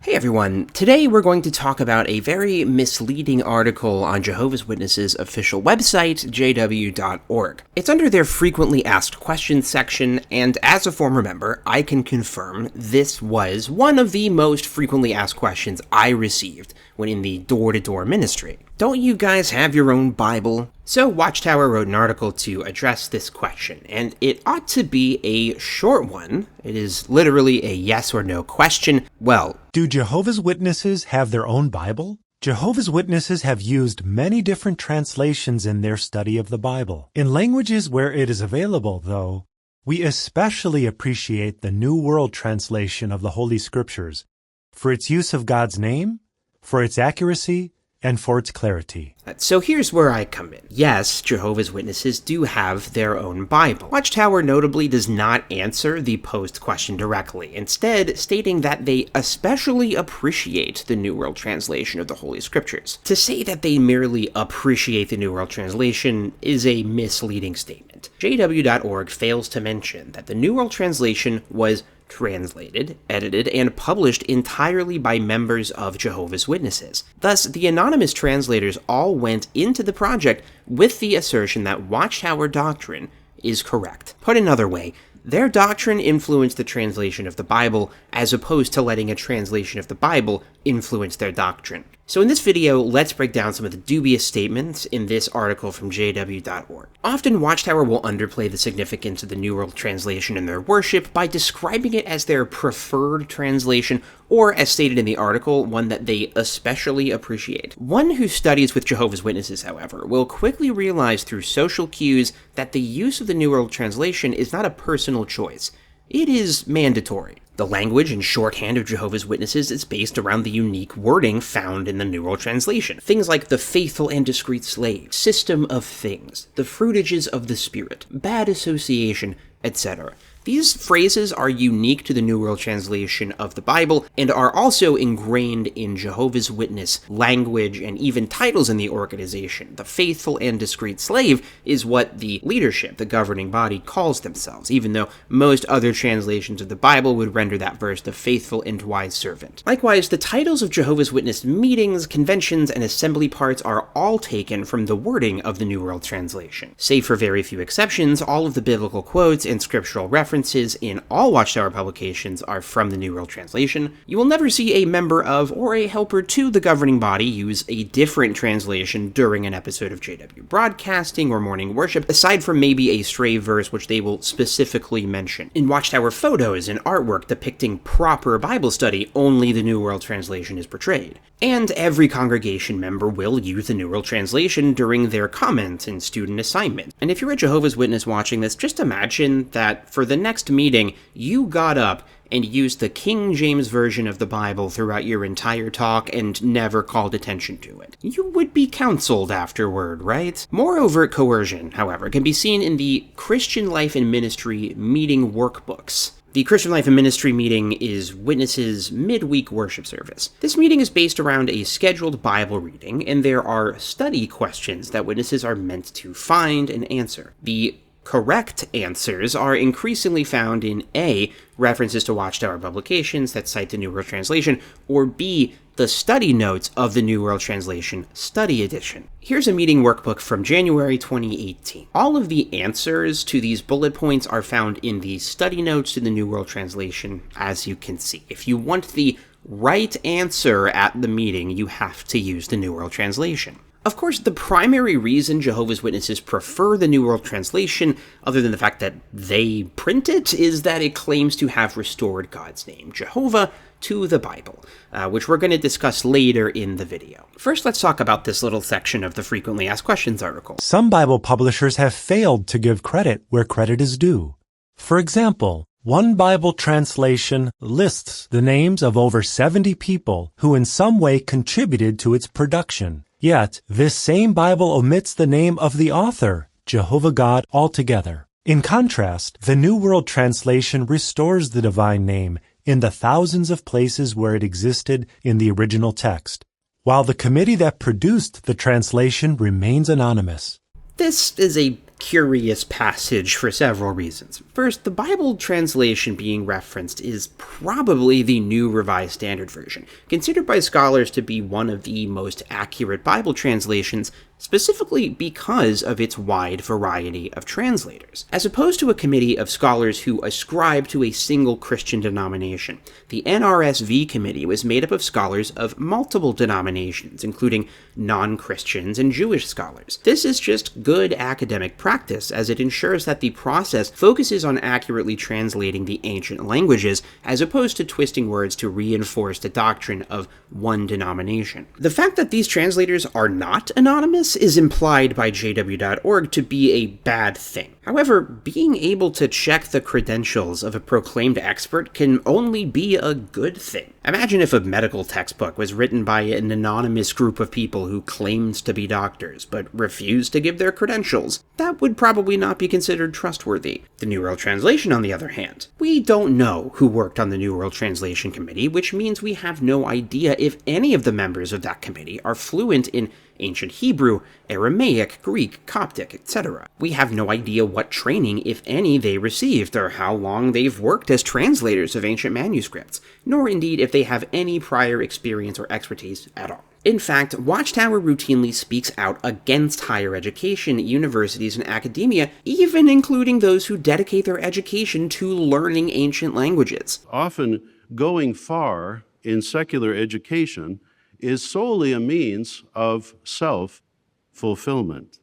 Hey everyone, today we're going to talk about a very misleading article on Jehovah's Witnesses' official website, jw.org. It's under their frequently asked questions section, and as a former member, I can confirm this was one of the most frequently asked questions I received when in the door-to-door ministry. Don't you guys have your own Bible? So Watchtower wrote an article to address this question, and it ought to be a short one. It is literally a yes or no question. Well, do Jehovah's Witnesses have their own Bible? Jehovah's Witnesses have used many different translations in their study of the Bible. In languages where it is available, though, we especially appreciate the New World Translation of the Holy Scriptures for its use of God's name, for its accuracy, and for its clarity. So here's where I come in. Yes, Jehovah's Witnesses do have their own Bible. Watchtower notably does not answer the posed question directly, instead stating that they especially appreciate the New World Translation of the Holy Scriptures. To say that they merely appreciate the New World Translation is a misleading statement. JW.org fails to mention that the New World Translation was translated, edited, and published entirely by members of Jehovah's Witnesses. Thus, the anonymous translators all went into the project with the assertion that Watchtower doctrine is correct. Put another way, their doctrine influenced the translation of the Bible, as opposed to letting a translation of the Bible influence their doctrine. So in this video, let's break down some of the dubious statements in this article from jw.org. Often, Watchtower will underplay the significance of the New World Translation in their worship by describing it as their preferred translation, or, as stated in the article, one that they especially appreciate. One who studies with Jehovah's Witnesses, however, will quickly realize through social cues that the use of the New World Translation is not a personal choice. It is mandatory. The language and shorthand of Jehovah's Witnesses is based around the unique wording found in the New World Translation. Things like the faithful and discreet slave, system of things, the fruitages of the Spirit, bad association, etc. These phrases are unique to the New World Translation of the Bible and are also ingrained in Jehovah's Witness language and even titles in the organization. The faithful and discreet slave is what the leadership, the governing body, calls themselves, even though most other translations of the Bible would render that verse the faithful and wise servant. Likewise, the titles of Jehovah's Witness meetings, conventions, and assembly parts are all taken from the wording of the New World Translation. Save for very few exceptions, all of the biblical quotes and scriptural references in all Watchtower publications are from the New World Translation. You will never see a member of or a helper to the governing body use a different translation during an episode of JW Broadcasting or Morning Worship, aside from maybe a stray verse which they will specifically mention. In Watchtower photos and artwork depicting proper Bible study, only the New World Translation is portrayed. And every congregation member will use the New World Translation during their comments and student assignment. And if you're a Jehovah's Witness watching this, just imagine that for the next meeting, you got up and used the King James Version of the Bible throughout your entire talk and never called attention to it. You would be counseled afterward, right? More overt coercion, however, can be seen in the Christian Life and Ministry meeting workbooks. The Christian Life and Ministry meeting is Witnesses' midweek worship service. This meeting is based around a scheduled Bible reading, and there are study questions that witnesses are meant to find and answer. The correct answers are increasingly found in A, references to Watchtower publications that cite the New World Translation, or B, the study notes of the New World Translation Study Edition. Here's a meeting workbook from January 2018. All of the answers to these bullet points are found in the study notes to the New World Translation, as you can see. If you want the right answer at the meeting, you have to use the New World Translation. Of course, the primary reason Jehovah's Witnesses prefer the New World Translation, other than the fact that they print it, is that it claims to have restored God's name, Jehovah, to the Bible, which we're going to discuss later in the video. First, let's talk about this little section of the Frequently Asked Questions article. Some Bible publishers have failed to give credit where credit is due. For example, one Bible translation lists the names of over 70 people who in some way contributed to its production. Yet, this same Bible omits the name of the author, Jehovah God, altogether. In contrast, the New World Translation restores the divine name in the thousands of places where it existed in the original text, while the committee that produced the translation remains anonymous. This is a curious passage for several reasons. First, the Bible translation being referenced is probably the New Revised Standard Version, considered by scholars to be one of the most accurate Bible translations, specifically because of its wide variety of translators. As opposed to a committee of scholars who ascribe to a single Christian denomination, the NRSV committee was made up of scholars of multiple denominations, including non-Christians and Jewish scholars. This is just good academic practice, as it ensures that the process focuses on accurately translating the ancient languages, as opposed to twisting words to reinforce the doctrine of one denomination. The fact that these translators are not anonymous is implied by jw.org to be a bad thing. However, being able to check the credentials of a proclaimed expert can only be a good thing. Imagine if a medical textbook was written by an anonymous group of people who claimed to be doctors, but refused to give their credentials. That would probably not be considered trustworthy. The New World Translation, on the other hand, we don't know who worked on the New World Translation Committee, which means we have no idea if any of the members of that committee are fluent in ancient Hebrew, Aramaic, Greek, Coptic, etc. We have no idea what training, if any, they received, or how long they've worked as translators of ancient manuscripts, nor indeed if they have any prior experience or expertise at all. In fact, Watchtower routinely speaks out against higher education, universities, and academia, even including those who dedicate their education to learning ancient languages. Often, going far in secular education is solely a means of self-fulfillment,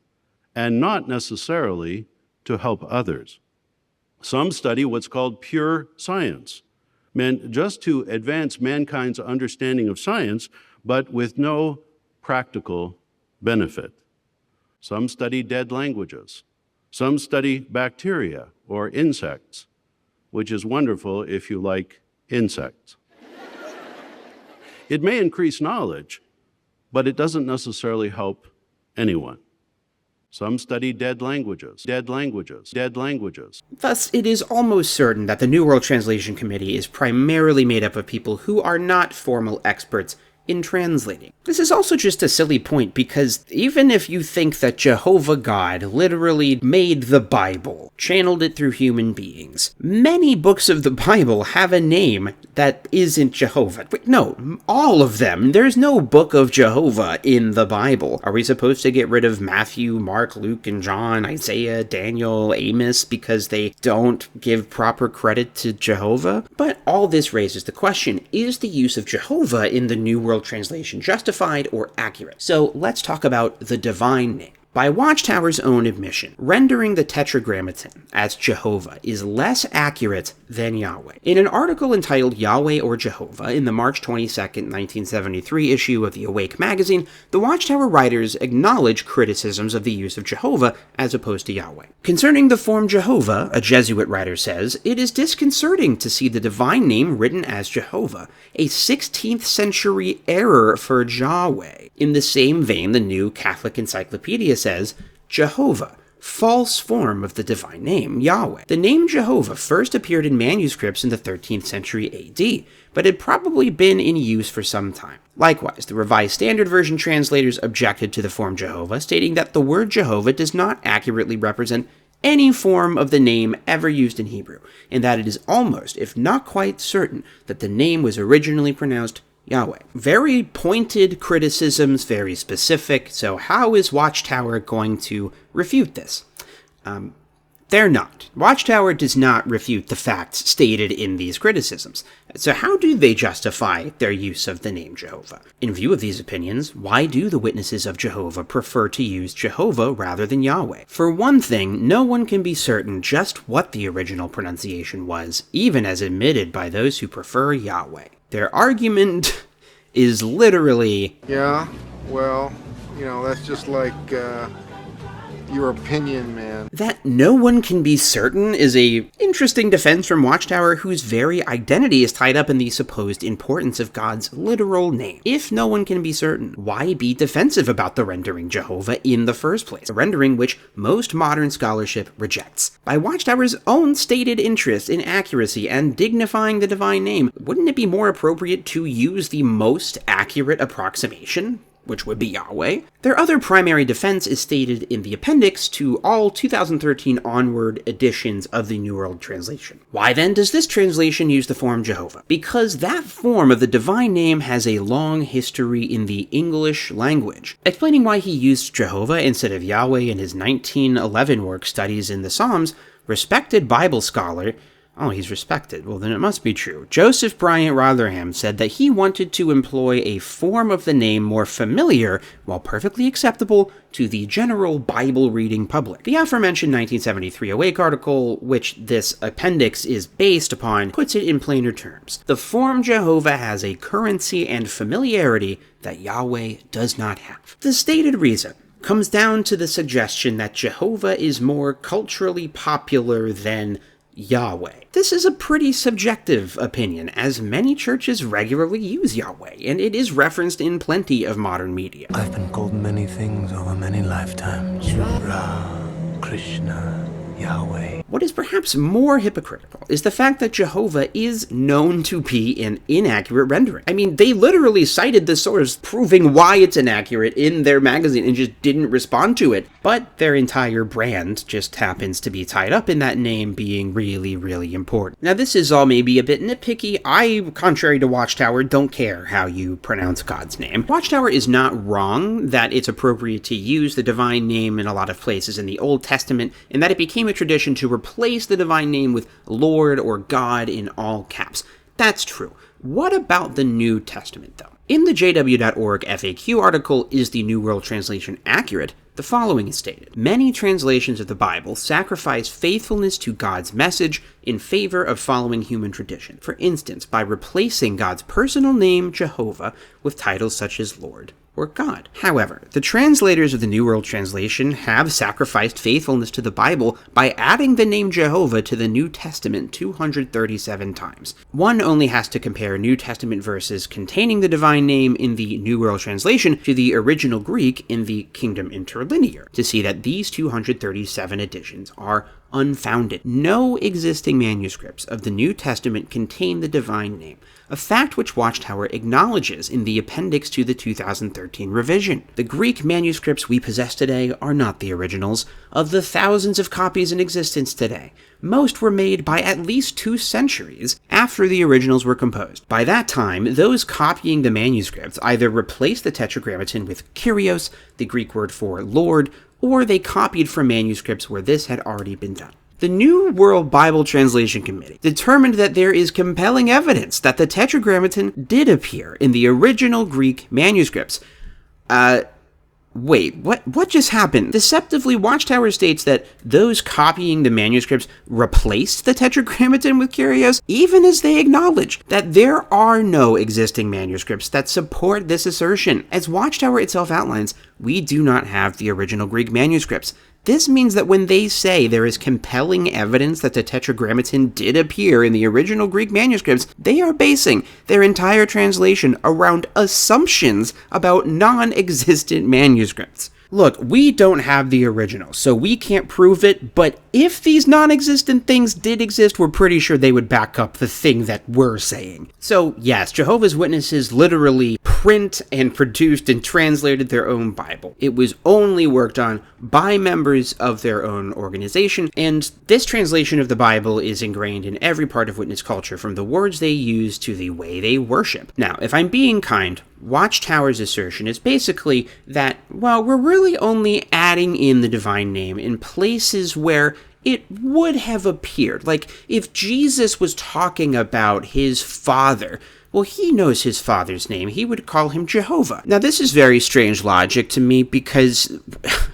and not necessarily to help others. Some study what's called pure science, meant just to advance mankind's understanding of science, but with no practical benefit. Some study dead languages. Some study bacteria or insects, which is wonderful if you like insects. It may increase knowledge, but it doesn't necessarily help anyone. Some study dead languages. Thus, it is almost certain that the New World Translation Committee is primarily made up of people who are not formal experts in translating. This is also just a silly point, because even if you think that Jehovah God literally made the Bible, channeled it through human beings, many books of the Bible have a name that isn't Jehovah. Wait, no, all of them. There's no book of Jehovah in the Bible. Are we supposed to get rid of Matthew, Mark, Luke, and John, Isaiah, Daniel, Amos, because they don't give proper credit to Jehovah? But all this raises the question, is the use of Jehovah in the New World Translation justified or accurate? So let's talk about the divine name. By Watchtower's own admission, rendering the Tetragrammaton as Jehovah is less accurate than Yahweh. In an article entitled Yahweh or Jehovah in the March 22, 1973 issue of the Awake magazine, the Watchtower writers acknowledge criticisms of the use of Jehovah as opposed to Yahweh. Concerning the form Jehovah, a Jesuit writer says, "It is disconcerting to see the divine name written as Jehovah, a 16th century error for Yahweh." In the same vein, the New Catholic Encyclopedia says, Jehovah, false form of the divine name, Yahweh. The name Jehovah first appeared in manuscripts in the 13th century AD, but had probably been in use for some time. Likewise, the Revised Standard Version translators objected to the form Jehovah, stating that the word Jehovah does not accurately represent any form of the name ever used in Hebrew, and that it is almost, if not quite certain, that the name was originally pronounced Yahweh. Very pointed criticisms, very specific, so how is Watchtower going to refute this? They're not. Watchtower does not refute the facts stated in these criticisms. So how do they justify their use of the name Jehovah? In view of these opinions, why do the witnesses of Jehovah prefer to use Jehovah rather than Yahweh? For one thing, no one can be certain just what the original pronunciation was, even as admitted by those who prefer Yahweh. Their argument is literally, yeah, well, that's just like your opinion, man. That no one can be certain is a interesting defense from Watchtower, whose very identity is tied up in the supposed importance of God's literal name. If no one can be certain, why be defensive about the rendering Jehovah in the first place? A rendering which most modern scholarship rejects. By Watchtower's own stated interest in accuracy and dignifying the divine name, wouldn't it be more appropriate to use the most accurate approximation? which would be Yahweh. Their other primary defense is stated in the appendix to all 2013 onward editions of the New World Translation. Why then does this translation use the form Jehovah? Because that form of the divine name has a long history in the English language. Explaining why he used Jehovah instead of Yahweh in his 1911 work Studies in the Psalms, respected Bible scholar, oh, he's respected. Well, then it must be true. Joseph Bryant Rotherham said that he wanted to employ a form of the name more familiar, while perfectly acceptable, to the general Bible-reading public. The aforementioned 1973 Awake article, which this appendix is based upon, puts it in plainer terms. The form Jehovah has a currency and familiarity that Yahweh does not have. The stated reason comes down to the suggestion that Jehovah is more culturally popular than Yahweh. This is a pretty subjective opinion, as many churches regularly use Yahweh, and it is referenced in plenty of modern media. I've been called many things over many lifetimes. Ra, Krishna, Yahweh. What is perhaps more hypocritical is the fact that Jehovah is known to be an inaccurate rendering. I mean, they literally cited the source proving why it's inaccurate in their magazine and just didn't respond to it. But their entire brand just happens to be tied up in that name being really, really important. Now, this is all maybe a bit nitpicky. I, contrary to Watchtower, don't care how you pronounce God's name. Watchtower is not wrong that it's appropriate to use the divine name in a lot of places in the Old Testament, and that it became a tradition to replace the divine name with Lord or God in all caps. That's true. What about the New Testament, though? In the JW.org FAQ article, Is the New World Translation Accurate?, the following is stated. Many translations of the Bible sacrifice faithfulness to God's message in favor of following human tradition. For instance, by replacing God's personal name, Jehovah, with titles such as Lord or God. However, the translators of the New World Translation have sacrificed faithfulness to the Bible by adding the name Jehovah to the New Testament 237 times. One only has to compare New Testament verses containing the divine name in the New World Translation to the original Greek in the Kingdom Interlinear to see that these 237 editions are unfounded. No existing manuscripts of the New Testament contain the divine name, a fact which Watchtower acknowledges in the appendix to the 2013 revision. The Greek manuscripts we possess today are not the originals. Of the thousands of copies in existence today, most were made by at least 2 centuries after the originals were composed. By that time, those copying the manuscripts either replaced the Tetragrammaton with Kyrios, the Greek word for Lord, or they copied from manuscripts where this had already been done. The New World Bible Translation Committee determined that there is compelling evidence that the Tetragrammaton did appear in the original Greek manuscripts. Wait, what just happened? Deceptively, Watchtower states that those copying the manuscripts replaced the Tetragrammaton with Kyrios, even as they acknowledge that there are no existing manuscripts that support this assertion. As Watchtower itself outlines, we do not have the original Greek manuscripts. This means that when they say there is compelling evidence that the Tetragrammaton did appear in the original Greek manuscripts, they are basing their entire translation around assumptions about non-existent manuscripts. Look, we don't have the original, so we can't prove it, but if these non-existent things did exist, we're pretty sure they would back up the thing that we're saying. So yes, Jehovah's Witnesses literally print and produced and translated their own Bible. It was only worked on by members of their own organization, and this translation of the Bible is ingrained in every part of witness culture, from the words they use to the way they worship. Now, if I'm being kind, Watchtower's assertion is basically that, well, we're really only adding in the divine name in places where it would have appeared. Like, if Jesus was talking about his father, well, he knows his father's name. He would call him Jehovah. Now, this is very strange logic to me, because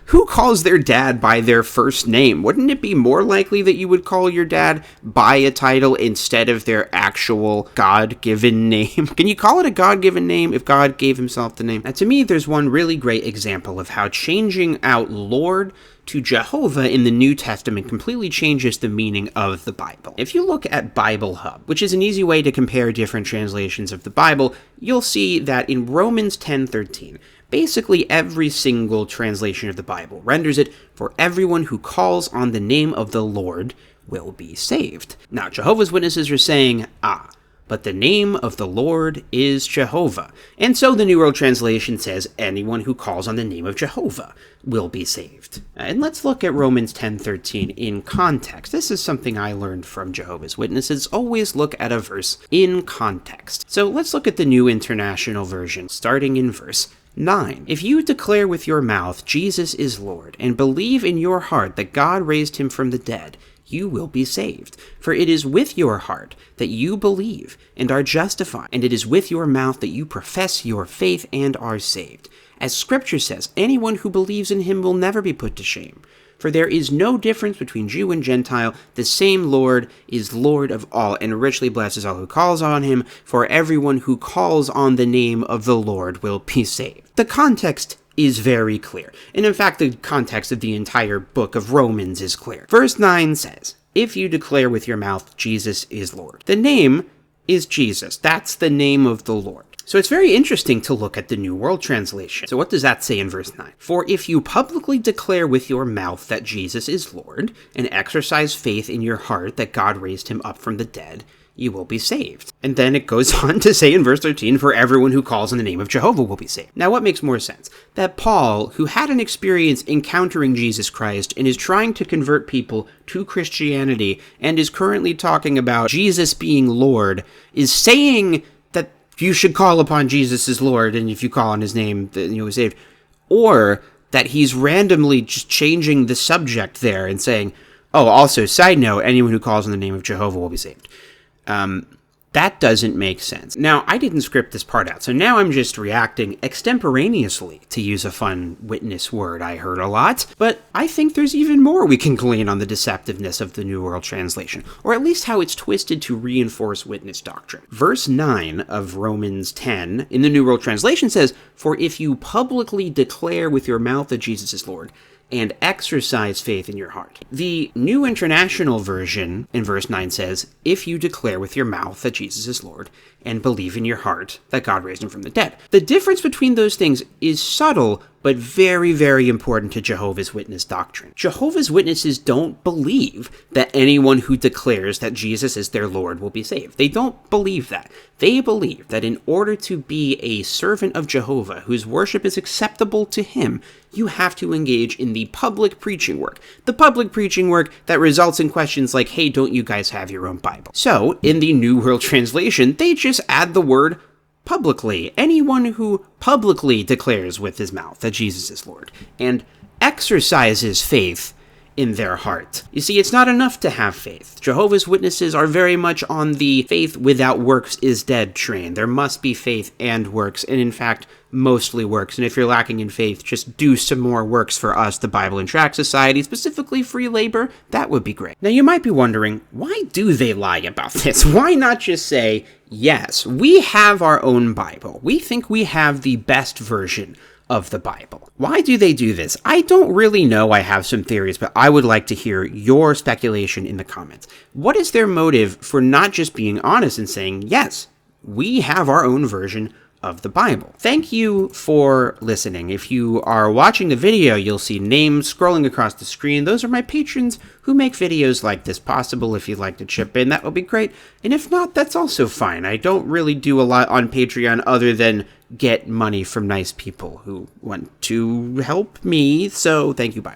who calls their dad by their first name? Wouldn't it be more likely that you would call your dad by a title instead of their actual God-given name? Can you call it a God-given name if God gave himself the name? Now, to me, there's one really great example of how changing out Lord to Jehovah in the New Testament completely changes the meaning of the Bible. If you look at Bible Hub, which is an easy way to compare different translations of the Bible, you'll see that in Romans 10:13, basically every single translation of the Bible renders it, "For everyone who calls on the name of the Lord will be saved." Now, Jehovah's Witnesses are saying, but the name of the Lord is Jehovah. And so the New World Translation says, anyone who calls on the name of Jehovah will be saved. And let's look at Romans 10:13 in context. This is something I learned from Jehovah's Witnesses. Always look at a verse in context. So let's look at the New International Version, starting in verse 9. If you declare with your mouth Jesus is Lord, and believe in your heart that God raised him from the dead, you will be saved. For it is with your heart that you believe and are justified, and it is with your mouth that you profess your faith and are saved. As Scripture says, anyone who believes in him will never be put to shame. For there is no difference between Jew and Gentile. The same Lord is Lord of all, and richly blesses all who calls on him. For everyone who calls on the name of the Lord will be saved. The context is very clear. And in fact, the context of the entire book of Romans is clear. Verse 9 says, if you declare with your mouth Jesus is Lord. The name is Jesus. That's the name of the Lord. So it's very interesting to look at the New World Translation. So what does that say in verse 9? For if you publicly declare with your mouth that Jesus is Lord, and exercise faith in your heart that God raised him up from the dead, you will be saved. And then it goes on to say in verse 13, for everyone who calls on the name of Jehovah will be saved. Now what makes more sense? That Paul, who had an experience encountering Jesus Christ and is trying to convert people to Christianity and is currently talking about Jesus being Lord, is saying that you should call upon Jesus as Lord, and if you call on his name, then you'll be saved. Or that he's randomly just changing the subject there and saying, oh, also, side note, anyone who calls on the name of Jehovah will be saved. That doesn't make sense. Now, I didn't script this part out, so now I'm just reacting extemporaneously, to use a fun witness word I heard a lot, but I think there's even more we can glean on the deceptiveness of the New World Translation, or at least how it's twisted to reinforce witness doctrine. Verse 9 of Romans 10 in the New World Translation says, for if you publicly declare with your mouth that Jesus is Lord, and exercise faith in your heart. The New International Version in verse 9 says, if you declare with your mouth that Jesus is Lord, and believe in your heart that God raised him from the dead. The difference between those things is subtle, but very, very important to Jehovah's Witness doctrine. Jehovah's Witnesses don't believe that anyone who declares that Jesus is their Lord will be saved. They don't believe that. They believe that in order to be a servant of Jehovah, whose worship is acceptable to him, you have to engage in the public preaching work. The public preaching work that results in questions like, hey, don't you guys have your own Bible? So, in the New World Translation, they just add the word publicly. Anyone who publicly declares with his mouth that Jesus is Lord and exercises faith in their heart. You see, it's not enough to have faith. Jehovah's Witnesses are very much on the faith without works is dead train. There must be faith and works, and in fact, mostly works. And if you're lacking in faith, just do some more works for us, the Bible and Tract Society, specifically free labor. That would be great. Now, you might be wondering, why do they lie about this? Why not just say, yes, we have our own Bible. We think we have the best version of the Bible. Why do they do this? I don't really know. I have some theories, but I would like to hear your speculation in the comments. What is their motive for not just being honest and saying, yes, we have our own version of the Bible? Thank you for listening. If you are watching the video, you'll see names scrolling across the screen. Those are my patrons who make videos like this possible. If you'd like to chip in, that would be great. And if not, that's also fine. I don't really do a lot on Patreon other than get money from nice people who want to help me. So thank you. Bye.